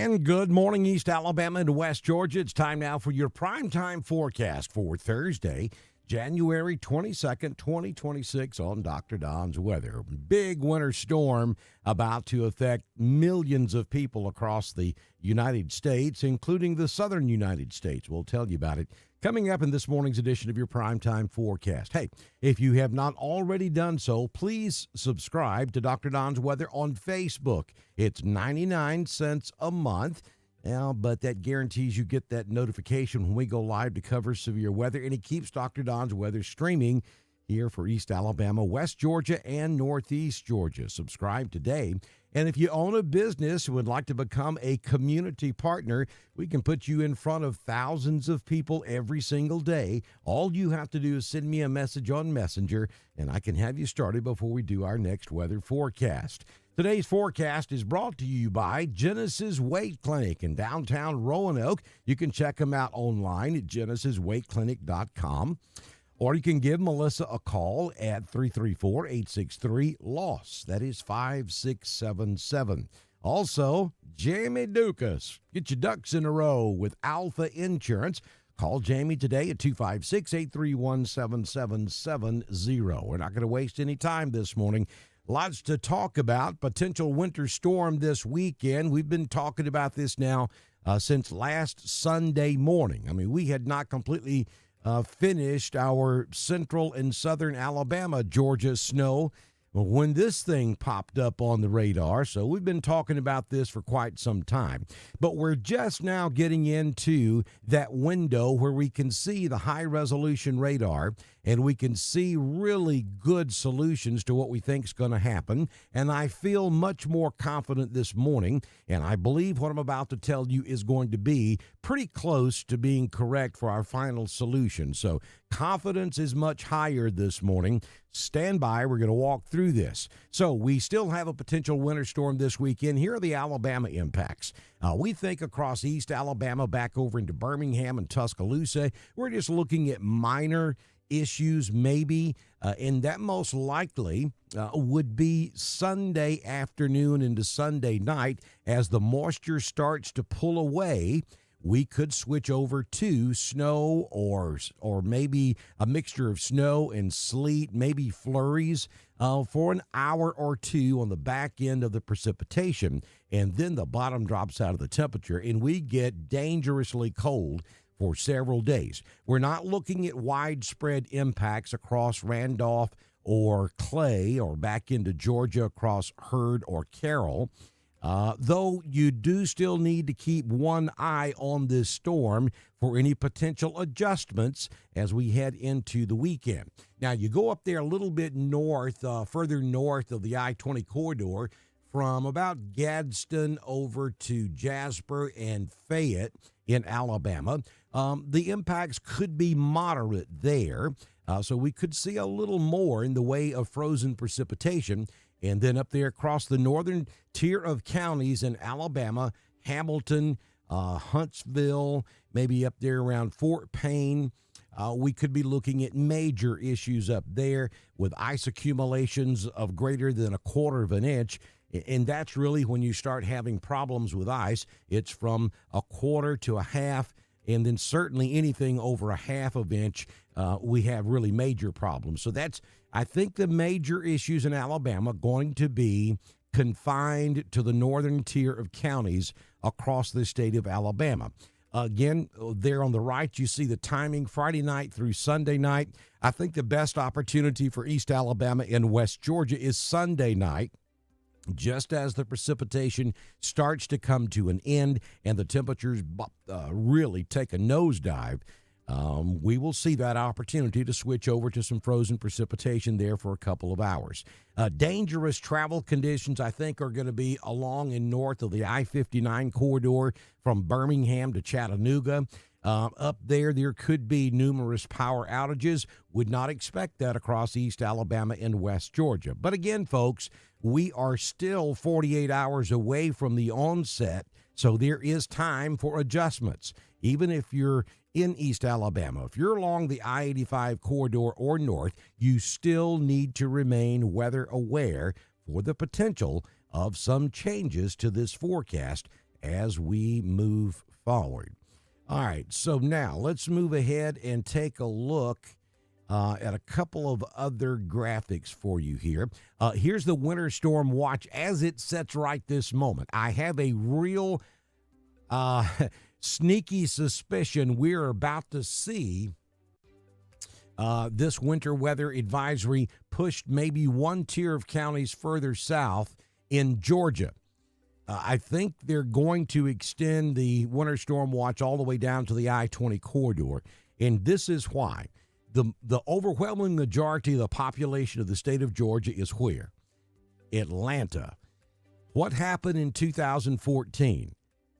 And good morning, East Alabama and West Georgia. It's time now for your primetime forecast for Thursday, January 22nd, 2026 on Dr. Don's Weather. Big winter storm about to affect millions of people across the United States, including the southern United States. We'll tell you about it coming up in this morning's edition of your primetime forecast. Hey, if you have not already done so, please subscribe to Dr. Don's Weather on Facebook. It's 99 cents a month. But that guarantees you get that notification when we go live to cover severe weather, and it keeps Dr. Don's Weather streaming here for East Alabama, West Georgia, and Northeast Georgia. Subscribe today. And if you own a business and would like to become a community partner, we can put you in front of thousands of people every single day. All you have to do is send me a message on Messenger, and I can have you started before we do our next weather forecast. Today's forecast is brought to you by Genesis Weight Clinic in downtown Roanoke. You can check them out online at genesisweightclinic.com. Or you can give Melissa a call at 334-863-LOSS. That is 5677. Also, Jamie Dukas. Get your ducks in a row with Alpha Insurance. Call Jamie today at 256-831-7770. We're not going to waste any time this morning. Lots to talk about. Potential winter storm this weekend. We've been talking about this now since last Sunday morning. I mean, we had not completely finished our central and southern Alabama, Georgia snow when this thing popped up on the radar. So we've been talking about this for quite some time. But we're just now getting into that window where we can see the high-resolution radar and we can see really good solutions to what we think is going to happen. And I feel much more confident this morning, and I believe what I'm about to tell you is going to be pretty close to being correct for our final solution. So confidence is much higher this morning. Stand by. We're going to walk through this. So we still have a potential winter storm this weekend. Here are the Alabama impacts. We think across East Alabama back over into Birmingham and Tuscaloosa, we're just looking at minor issues maybe, and that most likely would be Sunday afternoon into Sunday night. As the moisture starts to pull away, we could switch over to snow or maybe a mixture of snow and sleet, maybe flurries for an hour or two on the back end of the precipitation, and then the bottom drops out of the temperature, and we get dangerously cold for several days. We're not looking at widespread impacts across Randolph or Clay or back into Georgia across Hurd or Carroll. Though you do still need to keep one eye on this storm for any potential adjustments as we head into the weekend. Now, you go up there a little bit north, further north of the I-20 corridor from about Gadsden over to Jasper and Fayette in Alabama. The impacts could be moderate there, so we could see a little more in the way of frozen precipitation. And then up there across the northern tier of counties in Alabama, Hamilton, Huntsville, maybe up there around Fort Payne, we could be looking at major issues up there with ice accumulations of greater than 1/4 of an inch. And that's really when you start having problems with ice. It's from 1/4 to 1/2, and then certainly anything over 1/2 of an inch, we have really major problems. So that's, I think, the major issues in Alabama going to be confined to the northern tier of counties across the state of Alabama. Again, there on the right, you see the timing Friday night through Sunday night. I think the best opportunity for East Alabama and West Georgia is Sunday night, just as the precipitation starts to come to an end and the temperatures really take a nosedive. We will see that opportunity to switch over to some frozen precipitation there for a couple of hours. Dangerous travel conditions, I think, are going to be along and north of the I-59 corridor from Birmingham to Chattanooga. Up there could be numerous power outages. Would not expect that across East Alabama and West Georgia. But again, folks, we are still 48 hours away from the onset, so there is time for adjustments. Even if you're in East Alabama, if you're along the I-85 corridor or north, you still need to remain weather aware for the potential of some changes to this forecast as we move forward. All right, so now let's move ahead and take a look at a couple of other graphics for you here. Here's the winter storm watch as it sets right this moment. I have a real sneaky suspicion we're about to see this winter weather advisory pushed maybe one tier of counties further south in Georgia. I think they're going to extend the winter storm watch all the way down to the I-20 corridor, and this is why. The overwhelming majority of the population of the state of Georgia is where? Atlanta. What happened in 2014?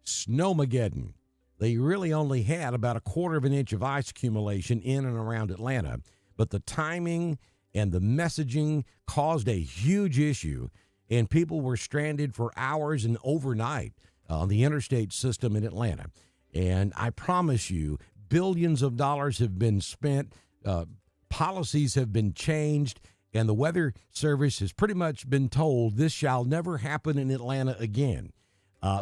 Snowmageddon. They really only had about a quarter of an inch of ice accumulation in and around Atlanta, but the timing and the messaging caused a huge issue, and people were stranded for hours and overnight on the interstate system in Atlanta. And I promise you, billions of dollars have been spent, policies have been changed, and the Weather Service has pretty much been told this shall never happen in Atlanta again.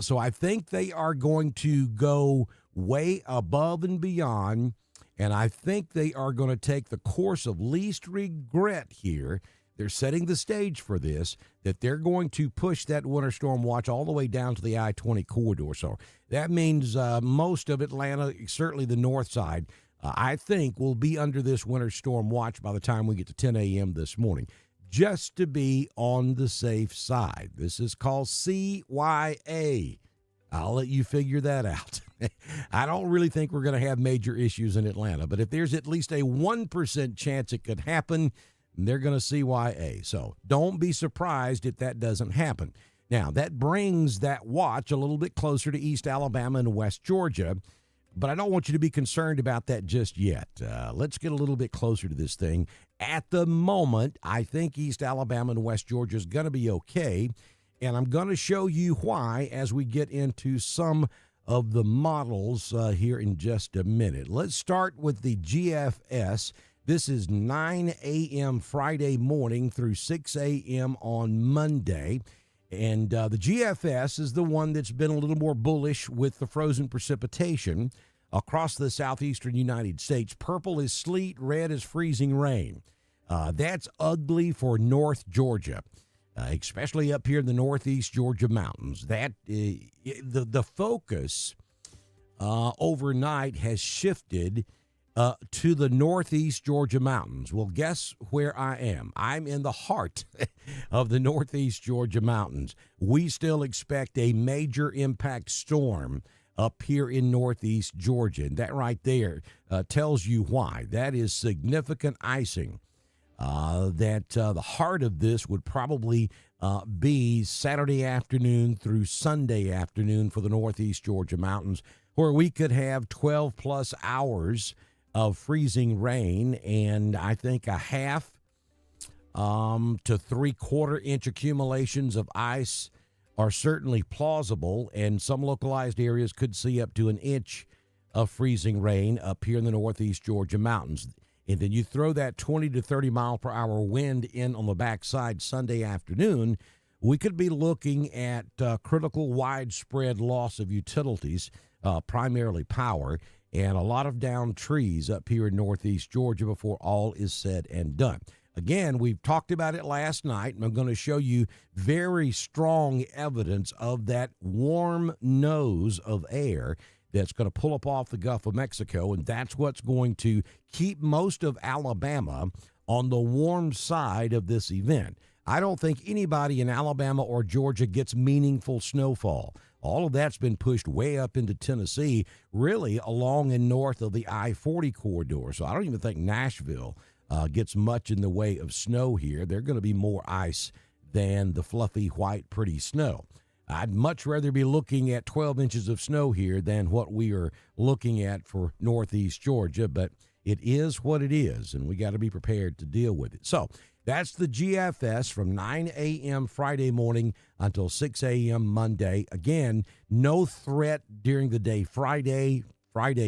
So I think they are going to go way above and beyond, and I think they are going to take the course of least regret here. They're setting the stage for this, that they're going to push that winter storm watch all the way down to the I-20 corridor. So that means most of Atlanta, certainly the north side, I think will be under this winter storm watch by the time we get to 10 a.m. this morning, just to be on the safe side. This is called CYA. I'll let you figure that out. I don't really think we're going to have major issues in Atlanta, but if there's at least a 1% chance it could happen, they're going to CYA. So don't be surprised if that doesn't happen. Now, that brings that watch a little bit closer to East Alabama and West Georgia, but I don't want you to be concerned about that just yet. Let's get a little bit closer to this thing. At the moment, I think East Alabama and West Georgia is going to be okay, and I'm going to show you why as we get into some of the models here in just a minute. Let's start with the GFS. This is 9 a.m. Friday morning through 6 a.m. on Monday. And the GFS is the one that's been a little more bullish with the frozen precipitation across the southeastern United States. Purple is sleet, red is freezing rain. That's ugly for North Georgia, especially up here in the northeast Georgia mountains. That the focus overnight has shifted to the northeast Georgia mountains. Well, guess where I am? I'm in the heart of the northeast Georgia mountains. We still expect a major impact storm up here in northeast Georgia. And that right there tells you why. That is significant icing. The heart of this would probably be Saturday afternoon through Sunday afternoon for the northeast Georgia mountains, where we could have 12 plus hours of freezing rain, and I think a half to 3/4 inch accumulations of ice are certainly plausible, and some localized areas could see up to an inch of freezing rain up here in the northeast Georgia mountains. And then you throw that 20 to 30 mile per hour wind in on the backside Sunday afternoon, we could be looking at critical widespread loss of utilities, primarily power, and a lot of downed trees up here in northeast Georgia before all is said and done. Again, we've talked about it last night, and I'm going to show you very strong evidence of that warm nose of air that's going to pull up off the Gulf of Mexico, and that's what's going to keep most of Alabama on the warm side of this event. I don't think anybody in Alabama or Georgia gets meaningful snowfall. All of that's been pushed way up into Tennessee, really along and north of the I-40 corridor. So I don't even think Nashville gets much in the way of snow here. They're going to be more ice than the fluffy, white, pretty snow. I'd much rather be looking at 12 inches of snow here than what we are looking at for northeast Georgia, but it is what it is, and we got to be prepared to deal with it. So that's the GFS from 9 a.m. Friday morning until 6 a.m. Monday. Again, no threat during the day Friday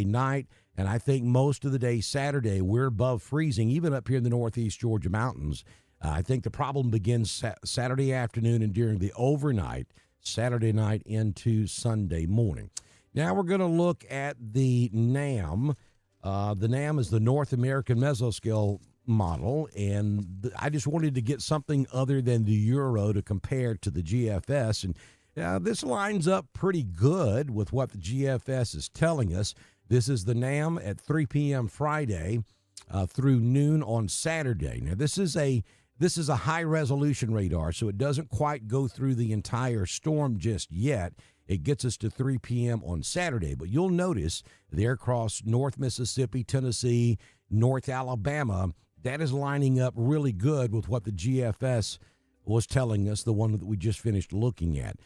night, and I think most of the day Saturday we're above freezing, even up here in the northeast Georgia mountains. I think the problem begins Saturday afternoon and during the overnight. Saturday night into Sunday morning. Now we're going to look at the NAM. The NAM is the North American Mesoscale model, and I just wanted to get something other than the Euro to compare to the GFS, and this lines up pretty good with what the GFS is telling us. This is the NAM at 3 p.m. Friday through noon on Saturday. Now, this is a high-resolution radar, so it doesn't quite go through the entire storm just yet. It gets us to 3 p.m. on Saturday, but you'll notice there across North Mississippi, Tennessee, North Alabama, that is lining up really good with what the GFS was telling us, the one that we just finished looking at,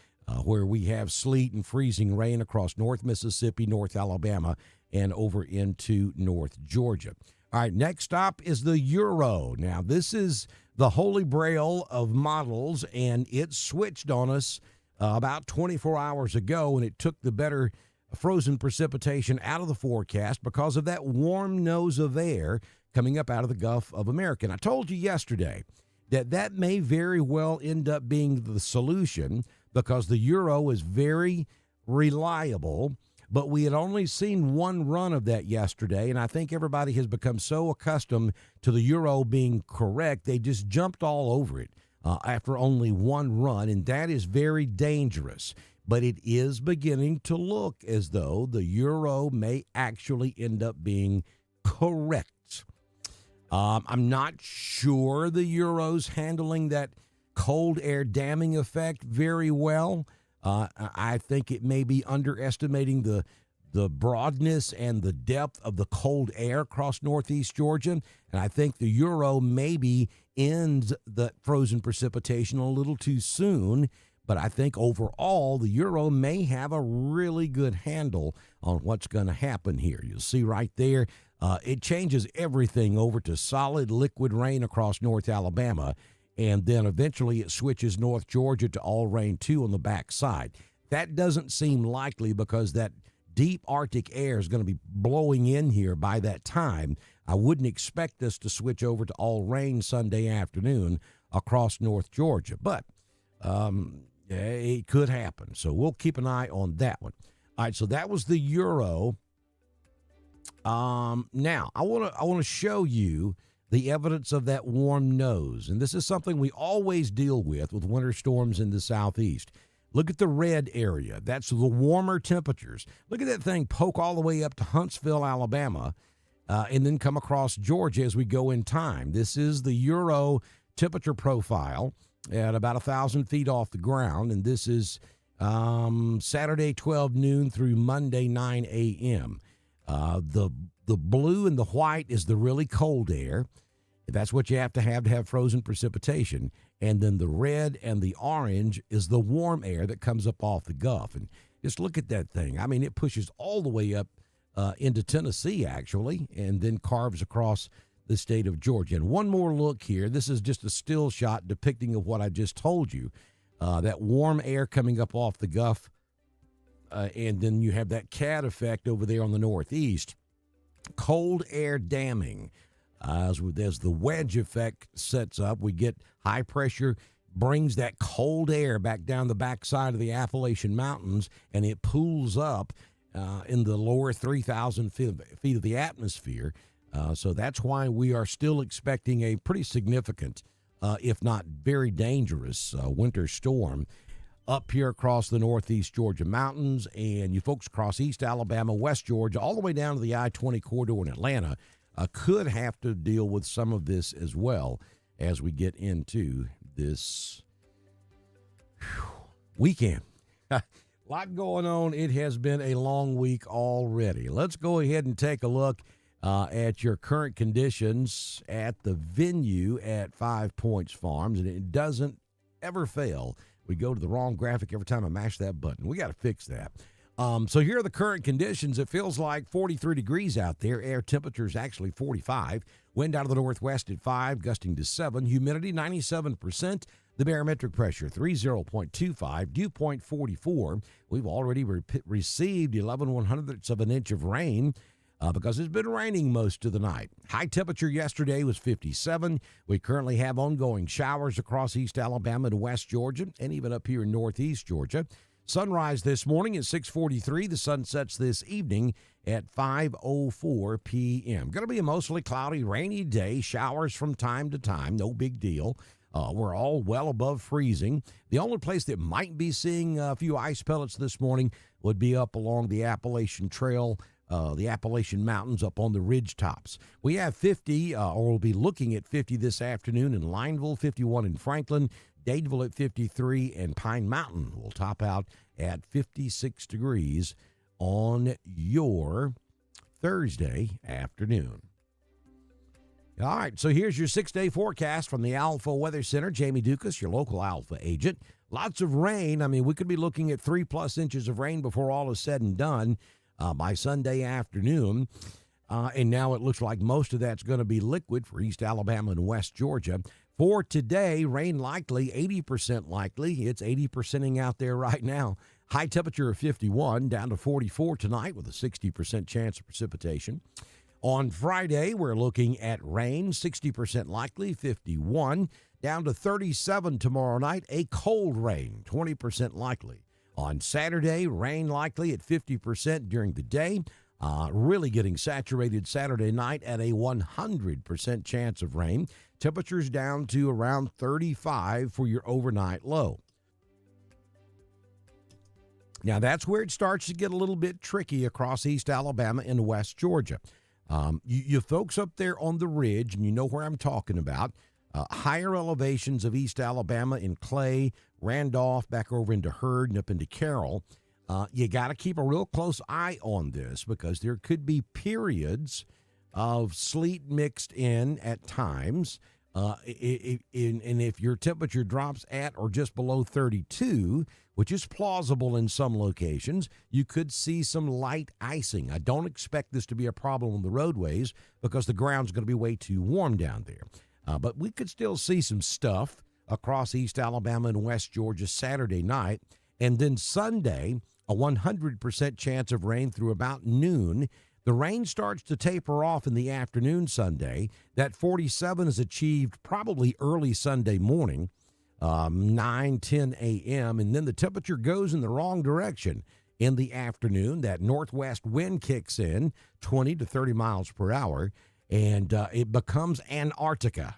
where we have sleet and freezing rain across North Mississippi, North Alabama, and over into North Georgia. All right, next stop is the Euro. Now, this is the holy grail of models, and it switched on us about 24 hours ago, and it took the better frozen precipitation out of the forecast because of that warm nose of air coming up out of the Gulf of America. And I told you yesterday that may very well end up being the solution because the Euro is very reliable, but we had only seen one run of that yesterday, and I think everybody has become so accustomed to the Euro being correct, they just jumped all over it after only one run, and that is very dangerous. But it is beginning to look as though the Euro may actually end up being correct. I'm not sure the Euro's handling that cold air damming effect very well. I think it may be underestimating the broadness and the depth of the cold air across northeast Georgia. And I think the Euro maybe ends the frozen precipitation a little too soon. But I think overall, the Euro may have a really good handle on what's going to happen here. You'll see right there, it changes everything over to solid liquid rain across North Alabama. And then eventually it switches North Georgia to all rain, too, on the backside. That doesn't seem likely because that deep Arctic air is going to be blowing in here by that time. I wouldn't expect us to switch over to all rain Sunday afternoon across North Georgia. But it could happen. So we'll keep an eye on that one. All right, so that was the Euro. Now, I want to show you the evidence of that warm nose. And this is something we always deal with winter storms in the southeast. Look at the red area. That's the warmer temperatures. Look at that thing poke all the way up to Huntsville, Alabama, and then come across Georgia as we go in time. This is the Euro temperature profile at about 1,000 feet off the ground, and this is Saturday 12 noon through Monday 9 a.m. The blue and the white is the really cold air. That's what you have to have frozen precipitation. And then the red and the orange is the warm air that comes up off the Gulf. And just look at that thing. I mean, it pushes all the way up into Tennessee, actually, and then carves across the state of Georgia. And one more look here. This is just a still shot depicting of what I just told you. That warm air coming up off the Gulf, and then you have that CAD effect over there on the northeast. Cold air damming. As the wedge effect sets up, we get high pressure, brings that cold air back down the backside of the Appalachian Mountains, and it pools up in the lower 3,000 feet of the atmosphere. So that's why we are still expecting a pretty significant, if not very dangerous, winter storm up here across the northeast Georgia mountains, and you folks across East Alabama, West Georgia, all the way down to the I-20 corridor in Atlanta, could have to deal with some of this as well as we get into this weekend. A lot going on. It has been a long week already. Let's go ahead and take a look at your current conditions at the venue at 5 Points Farms, and it doesn't ever fail. We go to the wrong graphic every time I mash that button. We got to fix that. So here are the current conditions. It feels like 43 degrees out there. Air temperature is actually 45. Wind out of the northwest at 5, gusting to 7. Humidity 97%. The barometric pressure 30.25. Dew point 44. We've already received 11/100ths of an inch of rain. because it's been raining most of the night. High temperature yesterday was 57. We currently have ongoing showers across East Alabama and West Georgia, and even up here in Northeast Georgia. Sunrise this morning at 6:43. The sun sets this evening at 5:04 p.m. Going to be a mostly cloudy, rainy day. Showers from time to time. No big deal. We're all well above freezing. The only place that might be seeing a few ice pellets this morning would be up along the Appalachian Trail, the Appalachian Mountains up on the ridge tops. We have 50, or we'll be looking at 50 this afternoon in Lineville, 51 in Franklin, Dadeville at 53, and Pine Mountain will top out at 56 degrees on your Thursday afternoon. All right, so here's your 6-day forecast from the Alpha Weather Center. Jamie Dukas, your local Alpha agent. Lots of rain. I mean, we could be looking at 3+ inches of rain before all is said and done by Sunday afternoon. And now it looks like most of that's going to be liquid for East Alabama and West Georgia. For today, rain likely, 80% likely. It's 80%ing out there right now. High temperature of 51, down to 44 tonight with a 60% chance of precipitation. On Friday, we're looking at rain, 60% likely, 51, down to 37 tomorrow night. A cold rain, 20% likely. On Saturday, rain likely at 50% during the day. Really getting saturated Saturday night at a 100% chance of rain. Temperatures down to around 35 for your overnight low. Now, that's where it starts to get a little bit tricky across East Alabama and West Georgia. You folks up there on the ridge, and you know where I'm talking about, higher elevations of East Alabama in Clay, Randolph, back over into Hurd and up into Carroll, you got to keep a real close eye on this because there could be periods of sleet mixed in at times. And if your temperature drops at or just below 32, which is plausible in some locations, you could see some light icing. I don't expect this to be a problem on the roadways because the ground's going to be way too warm down there. But we could still see some stuff across East Alabama and West Georgia Saturday night. And then Sunday, a 100% chance of rain through about noon. The rain starts to taper off in the afternoon Sunday. That 47 is achieved probably early Sunday morning, 9, 10 a.m., and then the temperature goes in the wrong direction in the afternoon. That northwest wind kicks in, 20 to 30 miles per hour, and it becomes Antarctica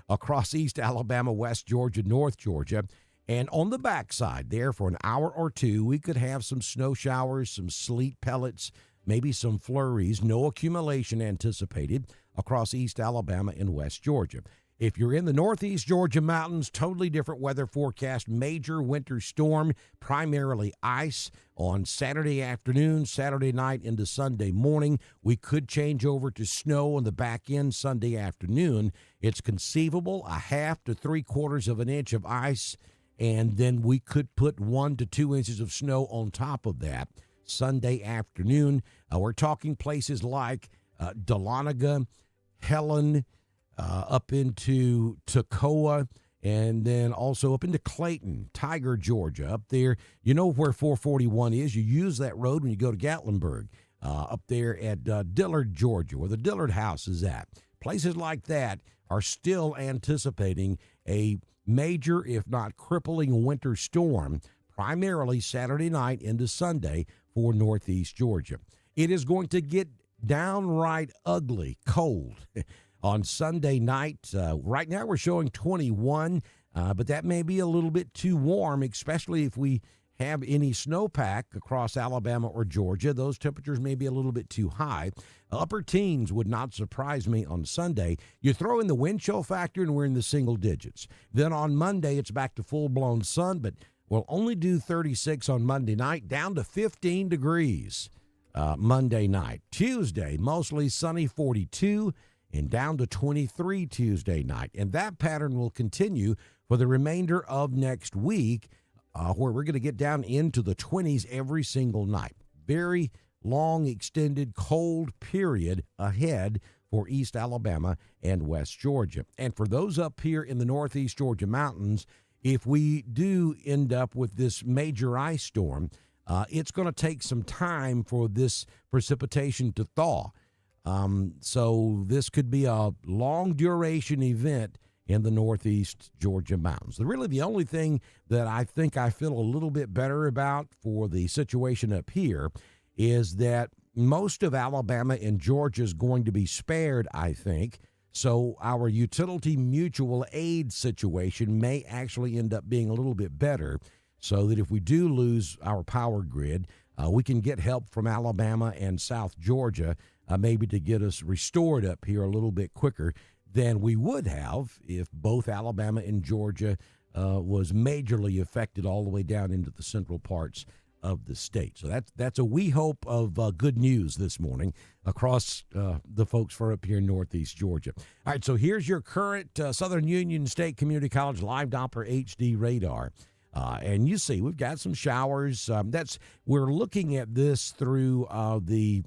across East Alabama, West Georgia, North Georgia. And on the backside there for an hour or two, we could have some snow showers, some sleet pellets, maybe some flurries, no accumulation anticipated across East Alabama and West Georgia. If you're in the Northeast Georgia mountains, totally different weather forecast. Major winter storm, primarily ice on Saturday afternoon, Saturday night into Sunday morning. We could change over to snow on the back end Sunday afternoon. It's conceivable, a half to 3/4 of an inch of ice, and then we could put 1 to 2 inches of snow on top of that Sunday afternoon. We're talking places like Dahlonega, Helen, up into Toccoa, and then also up into Clayton, Tiger, Georgia, up there. You know where 441 is. You use that road when you go to Gatlinburg, up there at Dillard, Georgia, where the Dillard House is at. Places like that are still anticipating a major, if not crippling, winter storm, primarily Saturday night into Sunday for Northeast Georgia. It is going to get downright ugly, cold on Sunday night. Right now we're showing 21, but that may be a little bit too warm, especially if we have any snowpack across Alabama or Georgia. Those temperatures may be a little bit too high. Upper teens would not surprise me on Sunday. You throw in the wind chill factor and we're in the single digits. Then on Monday it's back to full-blown sun, but we'll only do 36 on Monday night, down to 15 degrees Monday night. Tuesday, mostly sunny, 42, and down to 23 Tuesday night. And that pattern will continue for the remainder of next week, where we're going to get down into the 20s every single night. Very long, extended, cold period ahead for East Alabama and West Georgia. And for those up here in the Northeast Georgia mountains, if we do end up with this major ice storm, it's going to take some time for this precipitation to thaw. So this could be a long duration event in the northeast Georgia mountains. Really, the only thing that I think I feel a little bit better about for the situation up here is that most of Alabama and Georgia is going to be spared, I think. So our utility mutual aid situation may actually end up being a little bit better, so that if we do lose our power grid, we can get help from Alabama and South Georgia, maybe to get us restored up here a little bit quicker than we would have if both Alabama and Georgia was majorly affected all the way down into the central parts of the state. So that's a wee hope of good news this morning across the folks for up here in northeast Georgia. All right, so here's your current Southern Union State Community College Live Doppler HD radar. And you see we've got some showers. We're looking at this through the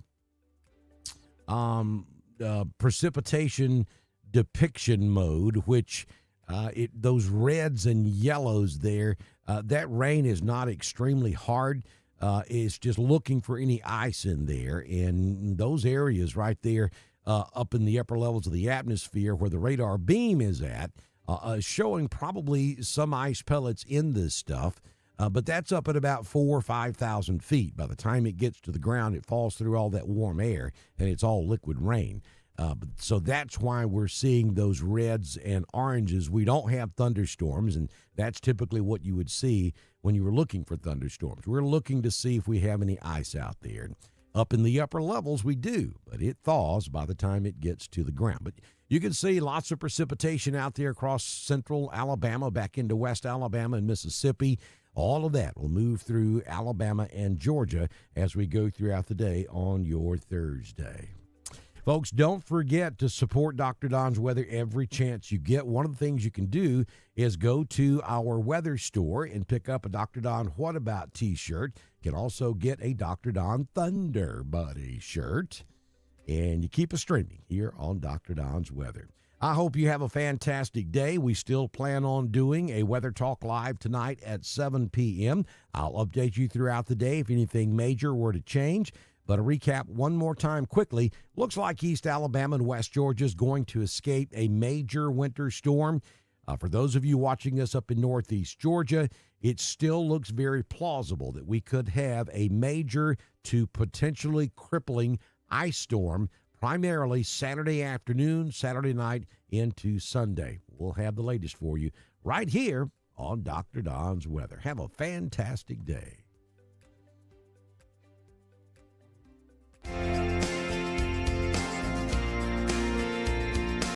precipitation depiction mode, which those reds and yellows there, that rain is not extremely hard. It's just looking for any ice in there. And those areas right there up in the upper levels of the atmosphere where the radar beam is at, showing probably some ice pellets in this stuff. But that's up at about 4,000 or 5,000 feet. By the time it gets to the ground, it falls through all that warm air, and it's all liquid rain. So that's why we're seeing those reds and oranges. We don't have thunderstorms, and that's typically what you would see when you were looking for thunderstorms. We're looking to see if we have any ice out there. Up in the upper levels, we do, but it thaws by the time it gets to the ground. But you can see lots of precipitation out there across central Alabama, back into west Alabama and Mississippi. All of that will move through Alabama and Georgia as we go throughout the day on your Thursday. Folks, don't forget to support Dr. Don's Weather every chance you get. One of the things you can do is go to our weather store and pick up a Dr. Don What About t-shirt. You can also get a Dr. Don Thunder Buddy shirt. And you keep us streaming here on Dr. Don's Weather. I hope you have a fantastic day. We still plan on doing a Weather Talk Live tonight at 7 p.m. I'll update you throughout the day if anything major were to change. But a recap one more time quickly. Looks like East Alabama and West Georgia is going to escape a major winter storm. For those of you watching us up in northeast Georgia, it still looks very plausible that we could have a major to potentially crippling ice storm, primarily Saturday afternoon, Saturday night into Sunday. We'll have the latest for you right here on Dr. Don's Weather. Have a fantastic day.